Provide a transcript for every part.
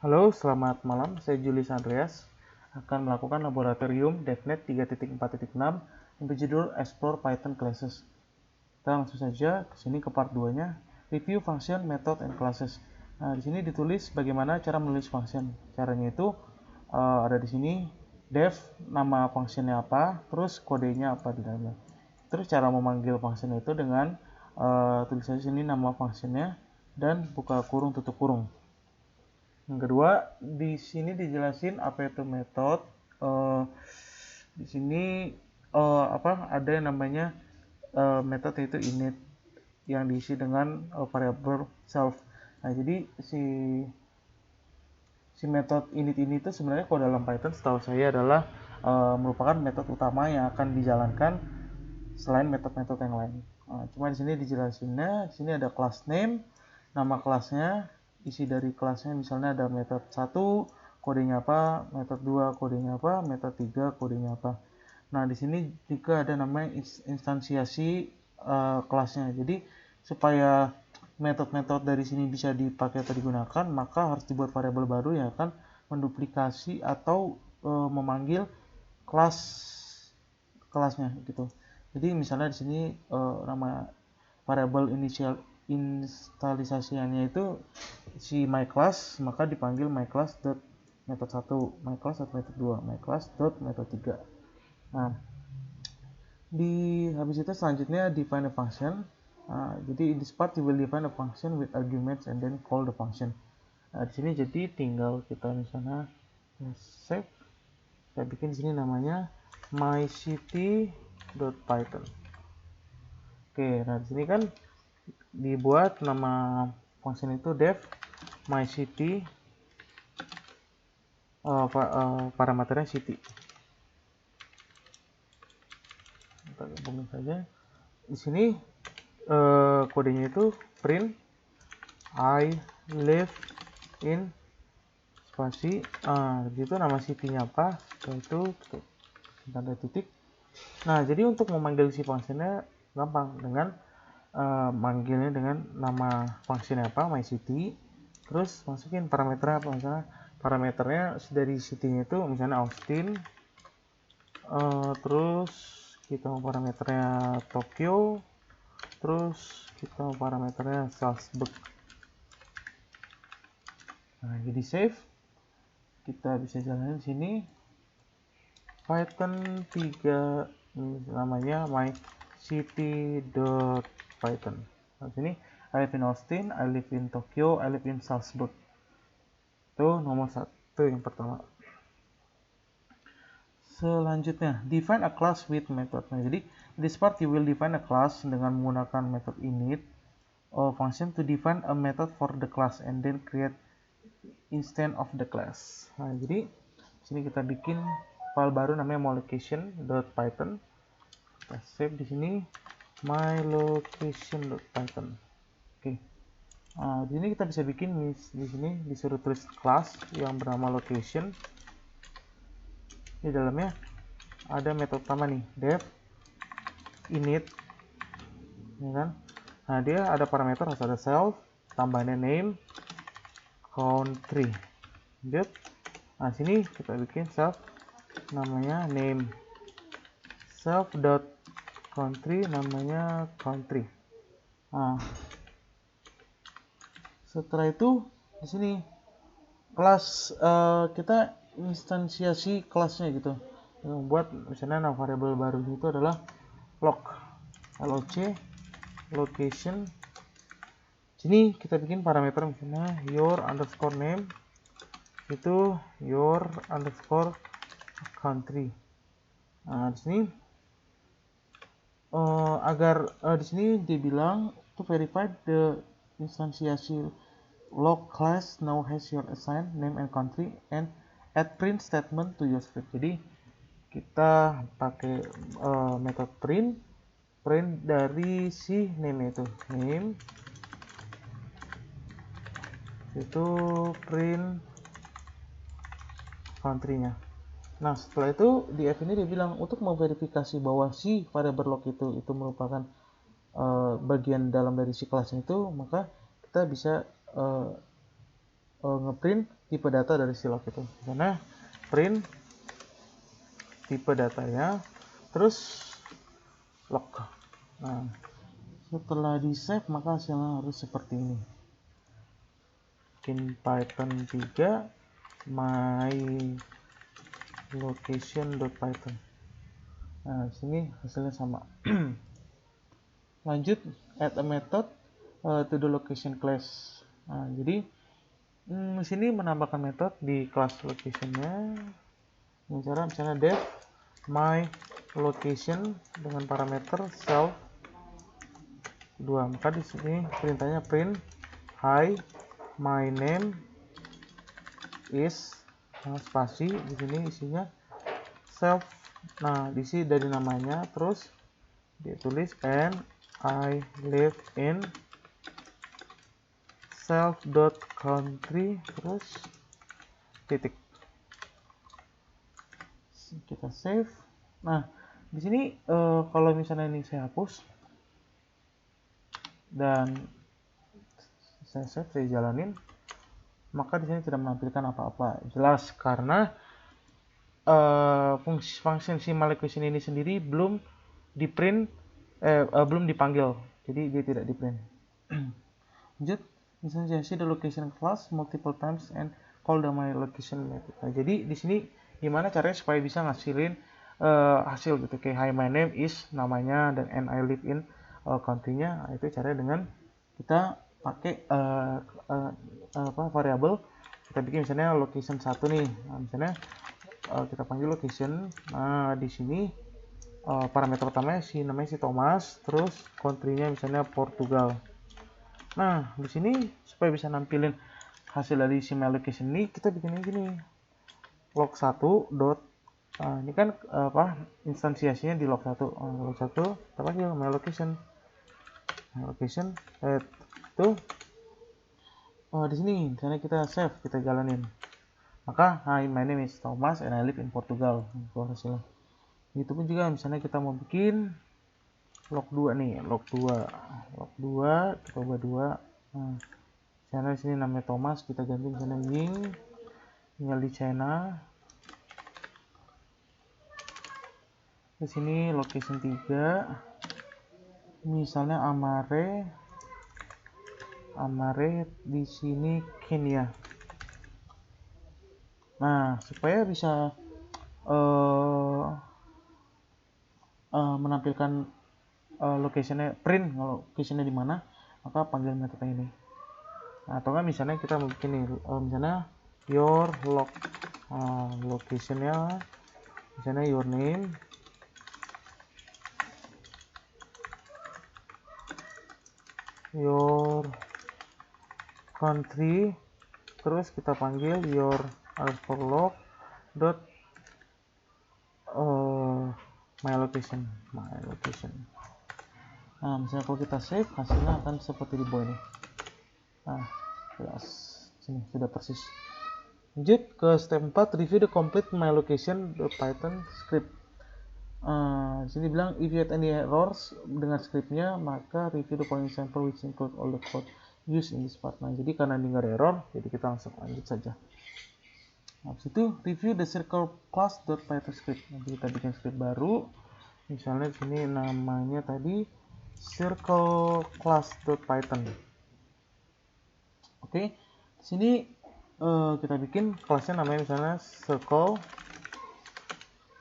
Halo, selamat malam. Saya Julius Andreas akan melakukan laboratorium DevNet 3.4.6 yang berjudul Explore Python Classes. Kita langsung saja ke sini ke part 2-nya, Review Function, Method, and Classes. Nah, di sini ditulis bagaimana cara menulis function. Caranya itu ada di sini dev, nama functionnya apa, terus kodenya apa di dalamnya. Terus cara memanggil function itu dengan tulis saja sini nama functionnya dan buka kurung tutup kurung. Yang kedua, di sini dijelasin apa itu metode. Di sini ada yang namanya metode itu init yang diisi dengan variable self. Nah, jadi si metode init ini itu sebenarnya kalau dalam Python setahu saya adalah merupakan metode utama yang akan dijalankan selain metode-metode yang lain. Cuma di sini dijelasinnya, di sini ada class name, nama kelasnya, isi dari kelasnya misalnya ada metode 1 kodenya apa, metode 2 kodenya apa, metode 3 kodenya apa. Nah, di sini juga ada namanya instansiasi kelasnya. Jadi supaya metode-metode dari sini bisa dipakai atau digunakan, maka harus dibuat variabel baru yang akan menduplikasi atau memanggil kelasnya gitu. Jadi misalnya di sini nama variabel inisial instalisasiannya itu si myClass, maka dipanggil myClass dot method 1, myClass dot method 2, myClass dot method 3. Nah, habis itu selanjutnya define a function. Jadi in this part you will define a function with arguments and then call the function. Di sini jadi tinggal kita misalnya save. Saya bikin di sini namanya mycity.python. Oke, nah di sini kan dibuat nama function itu dev mycity, parameternya city. Kita gabungin saja. Di sini kodenya itu print I live in spasi gitu nama city-nya apa, itu tanda titik. Nah, jadi untuk memanggil si functionnya gampang dengan manggilnya dengan nama functionnya apa, mycity, terus masukin parameternya apa, misalnya parameternya dari city-nya itu misalnya Austin, terus kita mau parameternya Tokyo, terus kita mau parameternya Salzburg. Nah, jadi save, kita bisa jalanin sini Python 3, namanya mycity.python. Nah, sini I live in Austin, I live in Tokyo, I live in Salzburg. Itu nomor 1 yang pertama. Selanjutnya, define a class with method. Nah, jadi this part you will define a class dengan menggunakan method init function to define a method for the class and then create instance of the class. Nah, jadi sini kita bikin file baru namanya mylocation.python. Kita save di sini mylocation.python. Oke. Nah, di sini kita bisa bikin di sini disuruh tulis class yang bernama location. Di dalamnya ada metode pertama nih, dev init, ya kan? Nah, dia ada parameter, harus ada self, tambahnya name, country. Lanjut. Nah, sini kita bikin self namanya name, self dot country namanya country. Nah, setelah itu di sini kelas kita instansiasi kelasnya gitu, membuat misalnya nama variabel baru itu adalah loc location. Sini kita bikin parameter misalnya your underscore name itu your underscore country. Nah, di sini agar di sini dibilang to verify the instansiasi log class now has your assigned name and country and add print statement to your script. Jadi kita pakai metode print dari si name itu print country-nya. Nah, setelah itu di F ini dia bilang untuk memverifikasi bahwa si variable log itu merupakan bagian dalam dari si kelasnya itu, maka kita bisa ngeprint tipe data dari si log itu. Karena print tipe datanya, terus log. Nah, setelah di save maka hasilnya harus seperti ini. Bikin Python 3 my location.python. Nah, sini hasilnya sama. Lanjut, add a method to the location class. Nah, jadi di sini menambahkan metode di kelas locationnya. Dengan cara misalnya def my location dengan parameter self 2. Maka di sini perintahnya print hi my name is spasi, di sini isinya self. Nah, diisi dari namanya, terus ditulis and I live in self.country, terus titik. Kita save. Nah, di sini kalau misalnya ini saya hapus dan saya save, saya jalanin, maka di sini tidak menampilkan apa-apa. Jelas karena function si location ini sendiri belum di print, belum dipanggil, jadi dia tidak di print. Lanjut, misalnya see the location class multiple times and call the my location method. Nah, jadi di sini gimana caranya supaya bisa ngasilin hasil gitu, kayak hi my name is namanya dan and I live in country-nya. Nah, itu caranya dengan kita pakai variabel. Kita bikin misalnya location 1 nih. Nah, misalnya kita panggil location. Nah, di sini parameter pertamanya namanya si Thomas, terus country-nya misalnya Portugal. Nah, di sini supaya bisa nampilin hasil dari si my location ini, kita bikin gini. log1 dot. Nah, ini kan instansiasinya di log1. Log1 kita panggil my location. My location itu di sini misalnya kita save, kita jalanin. Maka hi my name is Thomas and I live in Portugal. Itu hasilnya. Itu pun juga misalnya kita mau bikin log2 nih, log2 kita ubah 2. Nah, misalnya di sini namanya Thomas, kita ganti misalnya Ying, tinggal di China. Di sini location 3, misalnya Amare di sini Kenya. Nah, supaya bisa menampilkan locationnya, print locationnya di mana, maka panggil metode ini. Nah, atau kan misalnya kita mau bikin nih, misalnya your log, locationnya misalnya your name, your country, terus kita panggil your log dot my location. Nah, misalnya kalau kita save, hasilnya akan seperti di bawah ini. Nah, jelas sini sudah persis. Lanjut ke step 4, review the complete my location.python script. Sini bilang if you had any errors dengan scriptnya, maka review the following sample which include all the code used in this part. Nah, jadi karena ini nggak ada error, jadi kita langsung lanjut saja. Habis itu review the circle class.python script. Nanti kita bikin script baru. Misalnya di sini namanya tadi circle class.python. Oke, di sini kita bikin kelasnya namanya misalnya circle.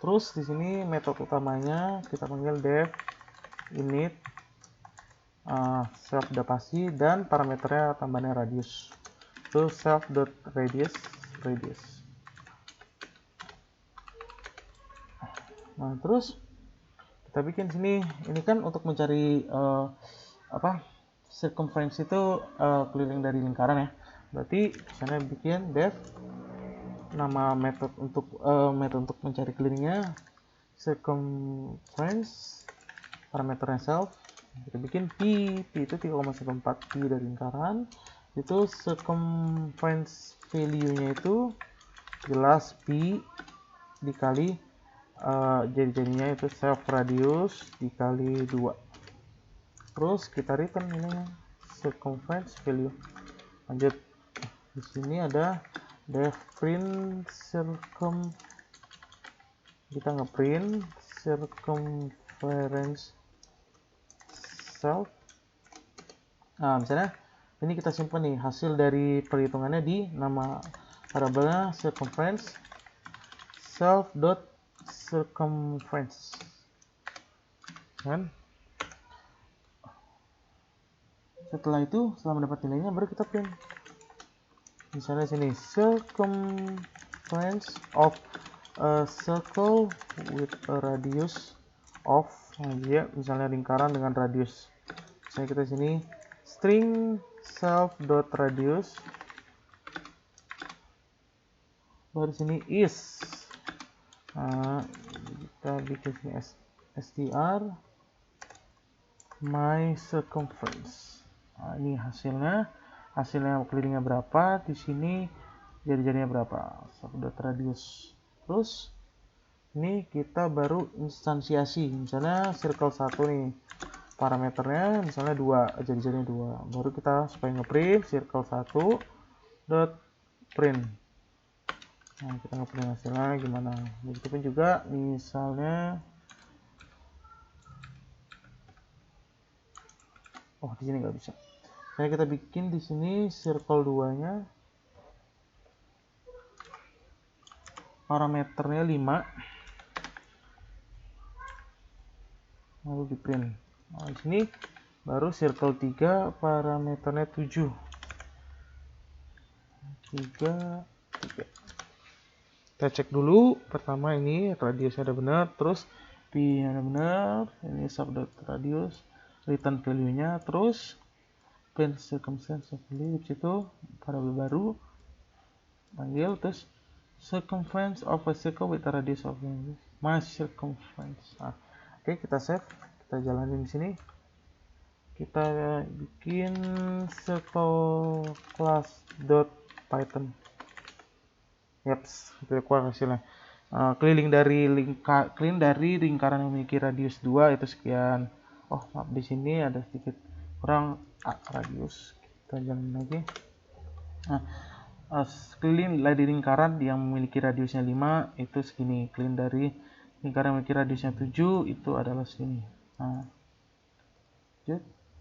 Terus di sini metode utamanya kita panggil def init self dapasi dan parameternya tambahnya radius. Itu self.radius. Nah, terus kita bikin sini, ini kan untuk mencari circumference itu keliling dari lingkaran ya. Berarti sana bikin def nama metode untuk mencari kelilingnya circumference, parameternya self. Kita bikin pi itu 3,14 pi dari lingkaran. Itu circumference value-nya itu jelas pi dikali jadinya itu self radius dikali 2. Terus kita return ini circumference value. Lanjut, Di sini ada def print kita ngeprint circumference self. Nah, misalnya ini kita simpan nih hasil dari perhitungannya di nama variabelnya circumference self dot circumference kan. Setelah itu, setelah mendapat nilainya, baru kita print. Misalnya sini, circumference of a circle with a radius of, ya, misalnya lingkaran dengan radius. Misalnya kita sini, string self dot radius, baru sini is. Nah, kita bikin sini str my circumference. Nah, ini hasilnya kelilingnya berapa, di sini jari-jarinya berapa, dot radius. Terus ini kita baru instansiasi, misalnya circle 1 nih, parameternya misalnya 2, jari-jarinya 2, baru kita supaya ngeprint circle 1 dot print. Nah, kita ngeprint hasilnya gimana. Begitupun juga misalnya, oh di sini nggak bisa. Nah, kita bikin di sini circle 2-nya, parameternya 5, lalu di print. Nah, di sini baru circle 3, parameternya 7. 3. Kita cek dulu, pertama ini radiusnya ada benar, terus pi ada benar, ini sub dot radius, return value-nya, terus print circumference of value, di situ variabel baru, panggil, terus circumference of a circle with a radius of my circumference. Nah, oke, kita save, kita jalanin di sini. Kita bikin circle class dot python. Yaps, itu keluar hasilnya. Keliling dari lingkaran yang memiliki radius 2 itu sekian. Oh, maaf, di sini ada sedikit kurang radius. Kita jalanin lagi. Nah, keliling dari lingkaran yang memiliki radiusnya 5 itu segini. Keliling dari lingkaran yang memiliki radiusnya 7 itu adalah segini. Nah,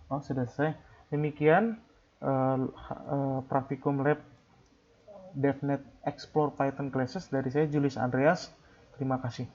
oh, sudah selesai. Demikian Praktikum Lab DevNet Explore Python Classes dari saya, Julius Andreas. Terima kasih.